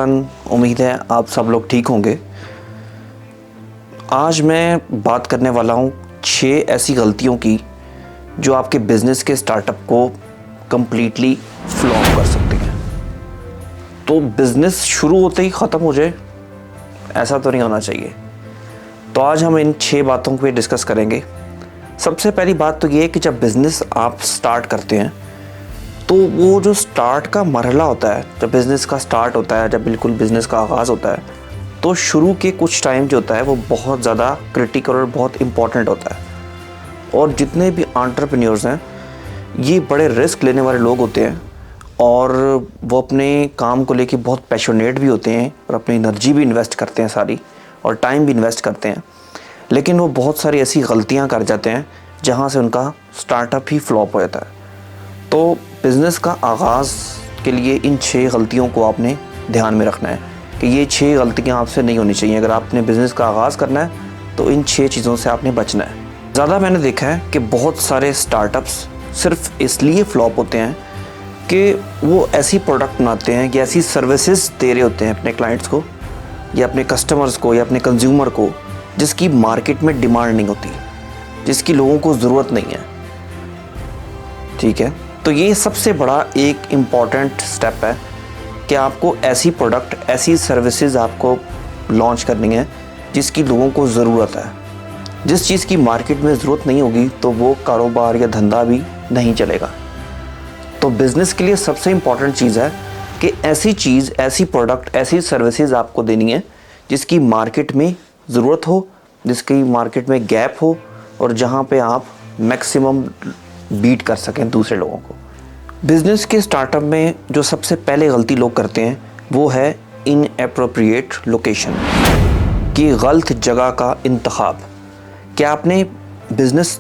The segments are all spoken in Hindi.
एवरीवन, उम्मीद है आप सब लोग ठीक होंगे। आज मैं बात करने वाला हूँ 6 ऐसी गलतियों की जो आपके बिज़नेस के स्टार्टअप को कम्प्लीटली फ्लॉप कर सकती हैं। तो बिज़नेस शुरू होते ही ख़त्म हो जाए, ऐसा तो नहीं होना चाहिए। तो आज हम इन 6 बातों पे डिस्कस करेंगे। सबसे पहली बात तो ये है कि जब बिज़नेस आप स्टार्ट करते हैं तो वो जो स्टार्ट का मरहला होता है, जब बिज़नेस का स्टार्ट होता है, जब बिल्कुल बिज़नेस का आगाज़ होता है, तो शुरू के कुछ टाइम जो होता है वो बहुत ज़्यादा क्रिटिकल और बहुत इम्पॉर्टेंट होता है। और जितने भी एंटरप्रेन्योर्स हैं ये बड़े रिस्क लेने वाले लोग होते हैं और वो अपने काम को लेके बहुत पैशनेट भी होते हैं और अपनी एनर्जी भी इन्वेस्ट करते हैं सारी, और टाइम भी इन्वेस्ट करते हैं। लेकिन वो बहुत सारी ऐसी गलतियां कर जाते हैं जहां से उनका स्टार्टअप ही फ्लॉप हो जाता है। तो बिज़नेस का आगाज़ के लिए इन 6 गलतियों को आपने ध्यान में रखना है कि ये 6 गलतियां आपसे नहीं होनी चाहिए। अगर आपने बिज़नेस का आगाज़ करना है तो इन 6 चीज़ों से आपने बचना है। ज़्यादा मैंने देखा है कि बहुत सारे स्टार्टअप्स सिर्फ इसलिए फ्लॉप होते हैं कि वो ऐसी प्रोडक्ट बनाते हैं या ऐसी सर्विसेज दे रहे होते हैं अपने क्लाइंट्स को या अपने कस्टमर्स को या अपने कंज्यूमर को जिसकी मार्केट में डिमांड नहीं होती, जिसकी लोगों को ज़रूरत नहीं है। ठीक है, तो ये सबसे बड़ा एक इम्पॉर्टेंट स्टेप है कि आपको ऐसी प्रोडक्ट, ऐसी सर्विसेज आपको लॉन्च करनी है जिसकी लोगों को ज़रूरत है। जिस चीज़ की मार्केट में ज़रूरत नहीं होगी तो वो कारोबार या धंधा भी नहीं चलेगा। तो बिज़नेस के लिए सबसे इम्पॉर्टेंट चीज़ है कि ऐसी चीज़, ऐसी प्रोडक्ट, ऐसी सर्विसेज आपको देनी है जिसकी मार्केट में ज़रूरत हो, जिसकी मार्केट में गैप हो और जहाँ पे आप मैक्सिमम बीट कर सकें दूसरे लोगों को। बिज़नेस के स्टार्टअप में जो सबसे पहले गलती लोग करते हैं वो है इनएप्रोप्रिएट लोकेशन, कि गलत जगह का इंतखाब। क्या आपने बिज़नेस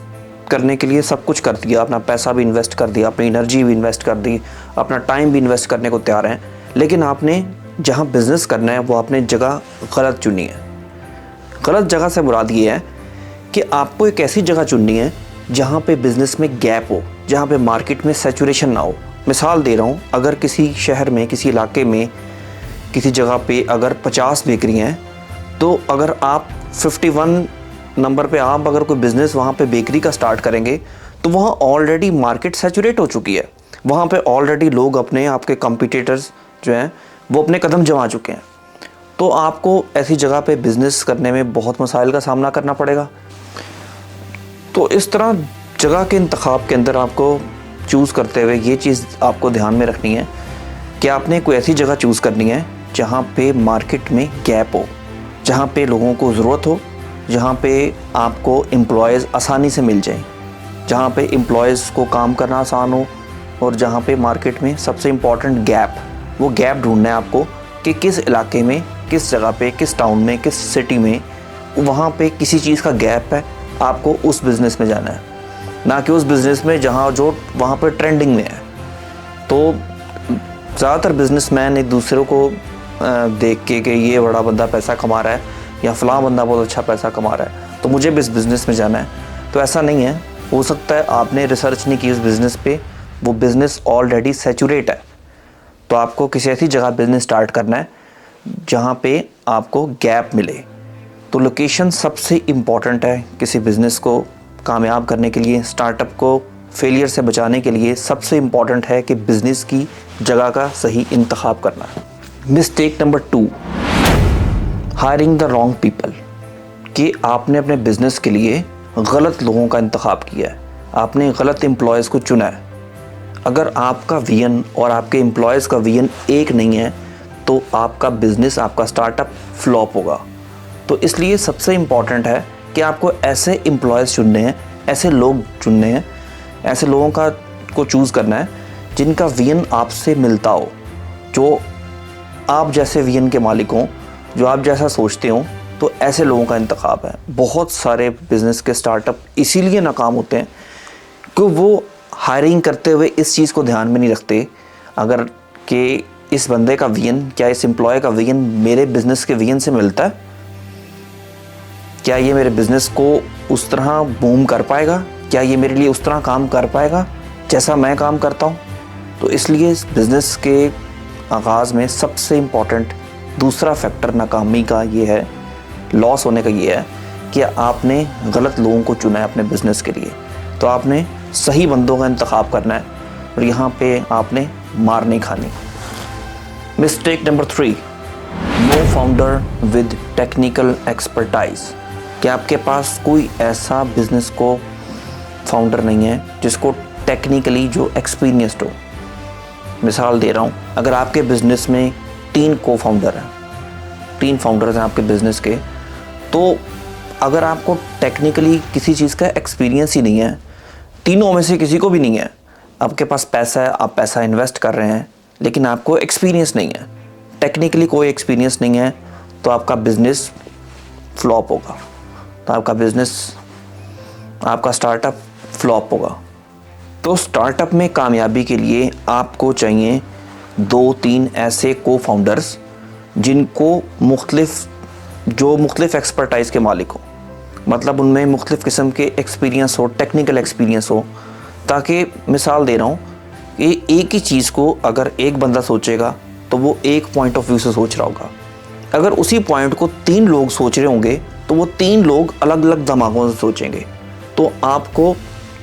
करने के लिए सब कुछ कर दिया, अपना पैसा भी इन्वेस्ट कर दिया, अपनी एनर्जी भी इन्वेस्ट कर दी, अपना टाइम भी इन्वेस्ट करने को तैयार हैं, लेकिन आपने जहाँ बिज़नेस करना है वो आपने जगह गलत चुनी है। गलत जगह से मुराद ये है कि आपको एक ऐसी जगह चुननी है जहाँ पे बिज़नेस में गैप हो, जहाँ पे मार्केट में सैचुरेशन ना हो। मिसाल दे रहा हूँ, अगर किसी शहर में, किसी इलाके में, किसी जगह पे अगर 50 बेकरी हैं तो अगर आप 51 नंबर पे आप अगर कोई बिज़नेस वहाँ पे बेकरी का स्टार्ट करेंगे तो वहाँ ऑलरेडी मार्केट सैचुरेट हो चुकी है। वहाँ पे ऑलरेडी लोग, अपने आपके कॉम्पिटिटर्स जो हैं वो अपने कदम जमा चुके हैं। तो आपको ऐसी जगह पे बिज़नेस करने में बहुत मसाइल का सामना करना पड़ेगा। तो इस तरह जगह के इंतखाब के अंदर आपको चूज़ करते हुए ये चीज़ आपको ध्यान में रखनी है कि आपने कोई ऐसी जगह चूज़ करनी है जहाँ पे मार्केट में गैप हो, जहाँ पे लोगों को ज़रूरत हो, जहाँ पे आपको एम्प्लॉयज़ आसानी से मिल जाएं, जहाँ पे एम्प्लॉयज़ को काम करना आसान हो, और जहाँ पे मार्केट में सबसे इम्पॉर्टेंट गैप, वो गैप ढूंढना है आपको कि किस इलाके में, किस जगह पे, किस टाउन में, किस सिटी में वहाँ पे किसी चीज़ का गैप है। आपको उस बिज़नेस में जाना है, ना कि उस बिज़नेस में जहाँ जो वहाँ पर ट्रेंडिंग में है। तो ज़्यादातर बिज़नेसमैन एक दूसरे को देख के कि ये बड़ा बंदा पैसा कमा रहा है या फ़लाँ बंदा बहुत अच्छा पैसा कमा रहा है तो मुझे भी इस बिज़नेस में जाना है, तो ऐसा नहीं है। हो सकता है आपने रिसर्च नहीं की उस बिज़नेस पे, वो बिज़नेस ऑलरेडी सैचुरेट है। तो आपको किसी ऐसी जगह बिज़नेस स्टार्ट करना है जहाँ पे आपको गैप मिले। तो लोकेशन सबसे इम्पॉर्टेंट है किसी बिज़नेस को कामयाब करने के लिए, स्टार्टअप को फेलियर से बचाने के लिए सबसे इम्पॉर्टेंट है कि बिज़नेस की जगह का सही इंतखाब करना है। Mistake number 2, hiring the wrong people, कि आपने अपने बिज़नेस के लिए गलत लोगों का इंतखाब किया है, आपने गलत एम्प्लॉयज़ को चुना है। अगर आपका विजन और आपके एम्प्लॉयज़ का विजन एक नहीं है तो आपका बिज़नेस, आपका स्टार्टअप फ्लॉप होगा। तो इसलिए सबसे इम्पॉर्टेंट है कि आपको ऐसे एम्प्लॉयज़ चुनने हैं, ऐसे लोग चुनने हैं, ऐसे लोगों को चूज़ करना है जिनका विजन आपसे मिलता हो, जो आप जैसे विजन के मालिक हों, जो आप जैसा सोचते हो। तो ऐसे लोगों का इंतखाब है। बहुत सारे बिज़नेस के स्टार्टअप इसीलिए नाकाम होते हैं कि वो हायरिंग करते हुए इस चीज़ को ध्यान में नहीं रखते अगर कि इस बंदे का विजन, क्या इस एम्प्लॉय का विजन मेरे बिज़नेस के विजन से मिलता है, क्या ये मेरे बिज़नेस को उस तरह बूम कर पाएगा, क्या ये मेरे लिए उस तरह काम कर पाएगा जैसा मैं काम करता हूँ। तो इसलिए इस बिज़नेस के आगाज़ में सबसे इम्पॉर्टेंट दूसरा फैक्टर नाकामी का ये है, लॉस होने का ये है कि आपने गलत लोगों को चुना है अपने बिजनेस के लिए। तो आपने सही बंदों का इंतखाब करना है और यहाँ पे आपने मार नहीं खानी। Mistake number 3, no founder with technical expertise. कि आपके पास कोई ऐसा बिजनेस को फाउंडर नहीं है जिसको टेक्निकली जो एक्सपीरियंस्ड हो। मिसाल दे रहा हूँ, अगर आपके बिजनेस में 3 को फाउंडर हैं, 3 फाउंडर्स हैं आपके बिजनेस के, तो अगर आपको टेक्निकली किसी चीज़ का एक्सपीरियंस ही नहीं है, तीनों में से किसी को भी नहीं है, आपके पास पैसा है, आप पैसा इन्वेस्ट कर रहे हैं, लेकिन आपको एक्सपीरियंस नहीं है, टेक्निकली कोई एक्सपीरियंस नहीं है, तो आपका बिजनेस फ्लॉप होगा। तो आपका बिजनेस, आपका स्टार्टअप फ्लॉप होगा। तो स्टार्टअप में कामयाबी के लिए आपको चाहिए 2-3 ऐसे को फाउंडर्स जिनको मुख्तलिफ एक्सपर्टाइज़ के मालिक हो, मतलब उनमें मुख्तलिफ किस्म के एक्सपीरियंस हो, टेक्निकल एक्सपीरियंस हो, ताकि मिसाल दे रहा हूँ कि एक ही चीज़ को अगर एक बंदा सोचेगा तो वो एक पॉइंट ऑफ व्यू से सोच रहा होगा। अगर उसी पॉइंट को 3 लोग सोच रहे होंगे तो वो 3 लोग अलग अलग दिमागों से सोचेंगे। तो आपको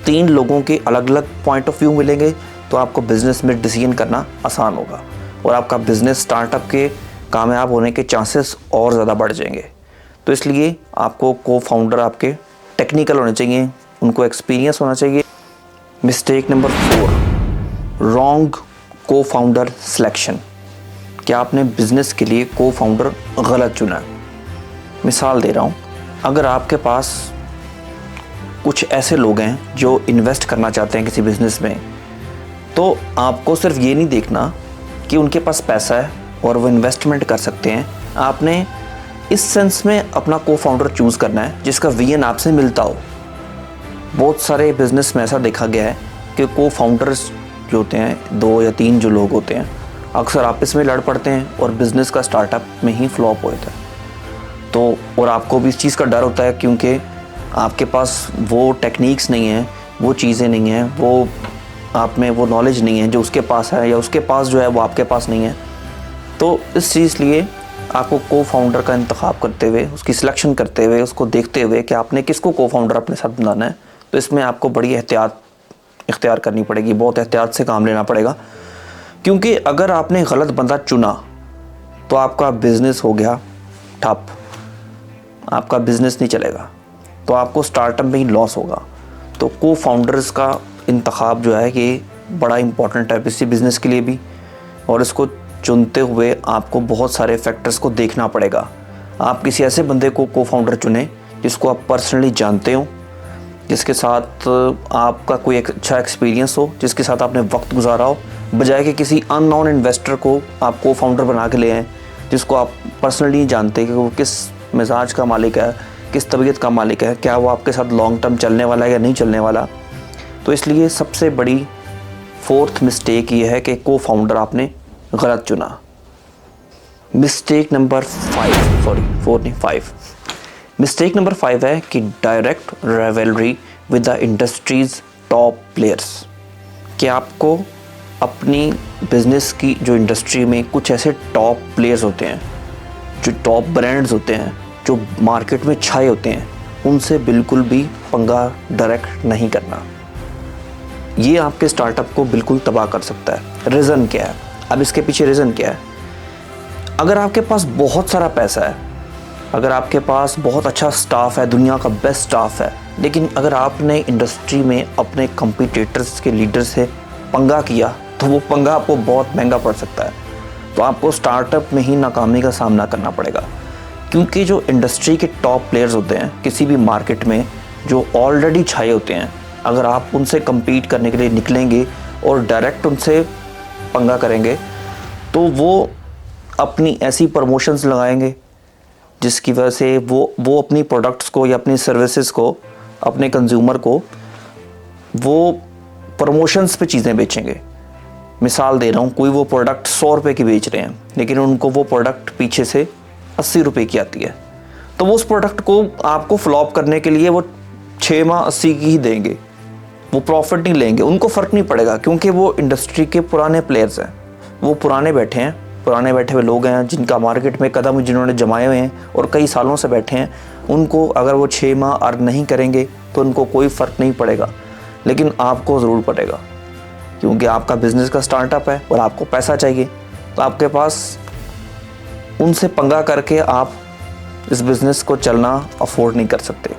3 लोगों के अलग अलग पॉइंट ऑफ व्यू मिलेंगे, तो आपको बिज़नेस में डिसीजन करना आसान होगा और आपका बिज़नेस स्टार्टअप के कामयाब होने के चांसेस और ज़्यादा बढ़ जाएंगे। तो इसलिए आपको को फाउंडर आपके टेक्निकल होने चाहिए, उनको एक्सपीरियंस होना चाहिए। मिस्टेक नंबर 4, रॉन्ग को फाउंडर सिलेक्शन। क्या आपने बिज़नेस के लिए को फाउंडर गलत चुना है। मिसाल दे रहा हूँ, अगर आपके पास कुछ ऐसे लोग हैं जो इन्वेस्ट करना चाहते हैं किसी बिज़नेस में, तो आपको सिर्फ ये नहीं देखना कि उनके पास पैसा है और वो इन्वेस्टमेंट कर सकते हैं। आपने इस सेंस में अपना को फाउंडर चूज़ करना है जिसका विजन आपसे मिलता हो। बहुत सारे बिज़नेस में ऐसा देखा गया है कि को फाउंडर्स जो होते हैं, 2 या 3 जो लोग होते हैं, अक्सर आपस में लड़ पड़ते हैं और बिज़नेस का स्टार्टअप में ही फ्लॉप होता है। तो और आपको भी इस चीज़ का डर होता है क्योंकि आपके पास वो टेक्निक्स नहीं हैं, वो चीज़ें नहीं हैं, वो आप में वो नॉलेज नहीं है जो उसके पास है, या उसके पास जो है वो आपके पास नहीं है। तो इस चीज़ लिए आपको को फाउंडर का इंतखाब करते हुए, उसकी सिलेक्शन करते हुए, उसको देखते हुए कि आपने किसको को फाउंडर अपने साथ बनाना है, तो इसमें आपको बड़ी एहतियात इख्तियार करनी पड़ेगी, बहुत एहतियात से काम लेना पड़ेगा। क्योंकि अगर आपने गलत बंदा चुना तो आपका बिज़नेस हो गया ठप, आपका बिज़नेस नहीं चलेगा, तो आपको स्टार्टअप में ही लॉस होगा। तो को फाउंडर्स का इंतखाब जो है ये बड़ा इम्पॉर्टेंट है किसी बिज़नेस के लिए भी, और इसको चुनते हुए आपको बहुत सारे फैक्टर्स को देखना पड़ेगा। आप किसी ऐसे बंदे को फाउंडर चुनें जिसको आप पर्सनली जानते हो, जिसके साथ आपका कोई अच्छा एक्सपीरियंस हो, जिसके साथ आपने वक्त गुजारा हो, बजाय कि किसी अननोन इन्वेस्टर को आप को फाउंडर बना के ले आएँ जिसको आप पर्सनली नहीं जानते कि वो किस मिजाज का मालिक है, किस तबीयत का मालिक है, क्या वो आपके साथ लॉन्ग टर्म चलने वाला है या नहीं चलने वाला। तो इसलिए सबसे बड़ी 4th मिस्टेक ये है कि को फाउंडर आपने गलत चुना। मिस्टेक नंबर 5 मिस्टेक नंबर 5 है कि direct rivalry with the industries top players. कि आपको अपनी बिजनेस की जो इंडस्ट्री में कुछ ऐसे टॉप प्लेयर्स होते हैं, जो टॉप ब्रांड्स होते हैं, जो मार्केट में छाए होते हैं, उनसे बिल्कुल भी पंगा डायरेक्ट नहीं करना। ये आपके स्टार्टअप को बिल्कुल तबाह कर सकता है। रीज़न क्या है? अब इसके पीछे रीज़न क्या है? अगर आपके पास बहुत सारा पैसा है, अगर आपके पास बहुत अच्छा स्टाफ है, दुनिया का बेस्ट स्टाफ है, लेकिन अगर आपने इंडस्ट्री में अपने कंपटीटर्स के लीडर से पंगा किया तो वो पंगा आपको बहुत महंगा पड़ सकता है। तो आपको स्टार्टअप में ही नाकामी का सामना करना पड़ेगा, क्योंकि जो इंडस्ट्री के टॉप प्लेयर्स होते हैं किसी भी मार्केट में, जो ऑलरेडी छाए होते हैं, अगर आप उनसे compete करने के लिए निकलेंगे और डायरेक्ट उनसे पंगा करेंगे तो वो अपनी ऐसी प्रमोशंस लगाएंगे जिसकी वजह से वो अपनी प्रोडक्ट्स को या अपनी सर्विसेज को, अपने कंज्यूमर को वो प्रमोशंस पे चीज़ें बेचेंगे। मिसाल दे रहा हूँ, कोई वो प्रोडक्ट 100 रुपये की बेच रहे हैं, लेकिन उनको वो प्रोडक्ट पीछे से 80 रुपये की आती है, तो वो उस प्रोडक्ट को आपको फ्लॉप करने के लिए वो 6 माह 80 की ही देंगे, वो प्रॉफिट नहीं लेंगे। उनको फ़र्क नहीं पड़ेगा क्योंकि वो इंडस्ट्री के पुराने प्लेयर्स हैं, वो पुराने बैठे हैं, पुराने बैठे हुए लोग हैं जिनका मार्केट में कदम जिन्होंने जमाए हुए हैं और कई सालों से बैठे हैं, उनको अगर वो 6 माह अर्न नहीं करेंगे तो उनको कोई फ़र्क नहीं पड़ेगा, लेकिन आपको ज़रूर पड़ेगा, क्योंकि आपका बिज़नेस का स्टार्टअप है और आपको पैसा चाहिए। तो आपके पास उनसे पंगा करके आप इस बिज़नेस को चलना अफोर्ड नहीं कर सकते।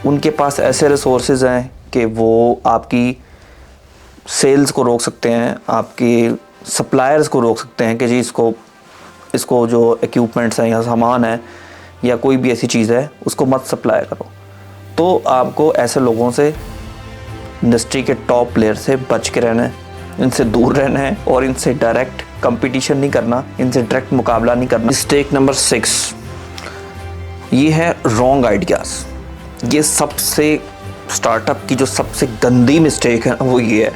उनके पास ऐसे रिसोर्सेज हैं कि वो आपकी सेल्स को रोक सकते हैं, आपके सप्लायर्स को रोक सकते हैं कि जी इसको जो इक्विपमेंट्स हैं या सामान है या कोई भी ऐसी चीज़ है उसको मत सप्लाई करो। तो आपको ऐसे लोगों से, इंडस्ट्री के टॉप प्लेयर से बच के रहना है, इनसे दूर रहना है और इनसे डायरेक्ट कंपटीशन नहीं करना, इनसे डायरेक्ट मुकाबला नहीं करना। मिस्टेक नंबर 6 ये है रॉन्ग आइडियाज़। ये सबसे स्टार्टअप की जो सबसे गंदी मिस्टेक है वो ये है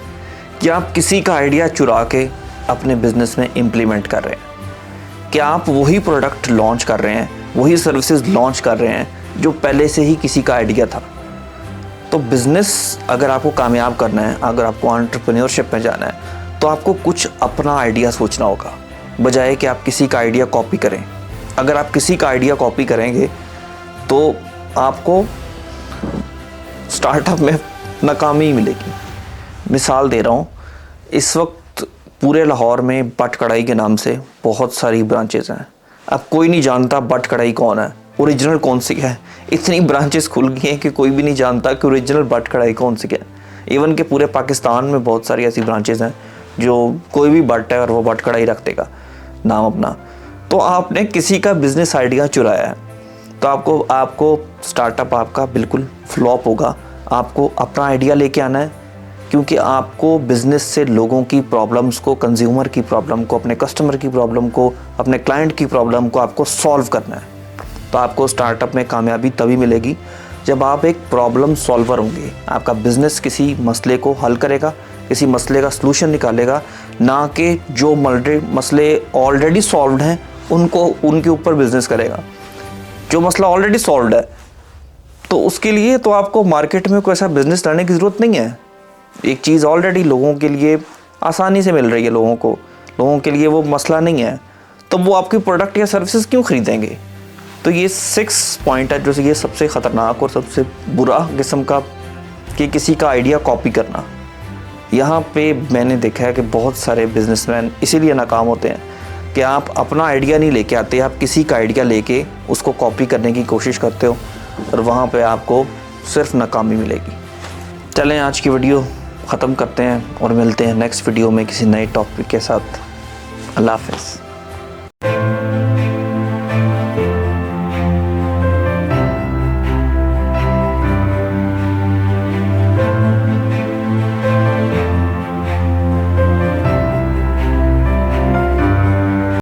कि आप किसी का आइडिया चुरा के अपने बिजनेस में इम्प्लीमेंट कर रहे हैं, कि आप वही प्रोडक्ट लॉन्च कर रहे हैं, वही सर्विसेज लॉन्च कर रहे हैं जो पहले से ही किसी का आइडिया था। तो बिज़नेस अगर आपको कामयाब करना है, अगर आपको एंटरप्रेन्योरशिप में जाना है, तो आपको कुछ अपना आइडिया सोचना होगा, बजाय कि आप किसी का आइडिया कॉपी करें। अगर आप किसी का आइडिया कॉपी करेंगे तो आपको स्टार्टअप में नाकामी मिलेगी। मिसाल दे रहा हूँ, इस वक्त पूरे लाहौर में बट कढ़ाई के नाम से बहुत सारी ब्रांचेज़ हैं। अब कोई नहीं जानता बट कढ़ाई कौन है, ओरिजिनल कौन सी है। इतनी ब्रांचेस खुल गई हैं कि कोई भी नहीं जानता कि ओरिजिनल बट कढ़ाई कौन सी है। इवन के पूरे पाकिस्तान में बहुत सारी ऐसी ब्रांचेज़ हैं जो कोई भी बट है और वो बट कढ़ाई रख देगा नाम अपना। तो आपने किसी का बिज़नेस आइडिया चुराया है, तो आपको स्टार्टअप आपका बिल्कुल फ्लॉप होगा। आपको अपना आइडिया लेके आना है, क्योंकि आपको बिज़नेस से लोगों की प्रॉब्लम्स को, कंज्यूमर की प्रॉब्लम को, अपने कस्टमर की प्रॉब्लम को, अपने क्लाइंट की प्रॉब्लम को आपको सॉल्व करना है। तो आपको स्टार्टअप में कामयाबी तभी मिलेगी जब आप एक प्रॉब्लम सॉल्वर होंगे। आपका बिज़नेस किसी मसले को हल करेगा, किसी मसले का सलूशन निकालेगा, ना कि जो मसले ऑलरेडी सॉल्व्ड हैं उनके ऊपर बिज़नेस करेगा। जो मसला ऑलरेडी सॉल्व्ड है तो उसके लिए तो आपको मार्केट में कोई ऐसा बिज़नेस लाने की ज़रूरत नहीं है। एक चीज़ ऑलरेडी लोगों के लिए आसानी से मिल रही है, लोगों के लिए वो मसला नहीं है, तो वो आपकी प्रोडक्ट या सर्विसेज क्यों ख़रीदेंगे। तो ये 6 पॉइंट है जो ये सबसे ख़तरनाक और सबसे बुरा किस्म का, कि किसी का आइडिया कॉपी करना। यहाँ पे मैंने देखा है कि बहुत सारे बिजनेसमैन इसीलिए नाकाम होते हैं कि आप अपना आइडिया नहीं लेके आते, आप किसी का आइडिया लेके उसको कॉपी करने की कोशिश करते हो और वहाँ पे आपको सिर्फ नाकामी मिलेगी। चलें आज की वीडियो ख़त्म करते हैं और मिलते हैं नेक्स्ट वीडियो में किसी नए टॉपिक के साथ। अल्लाह हाफ़िज़।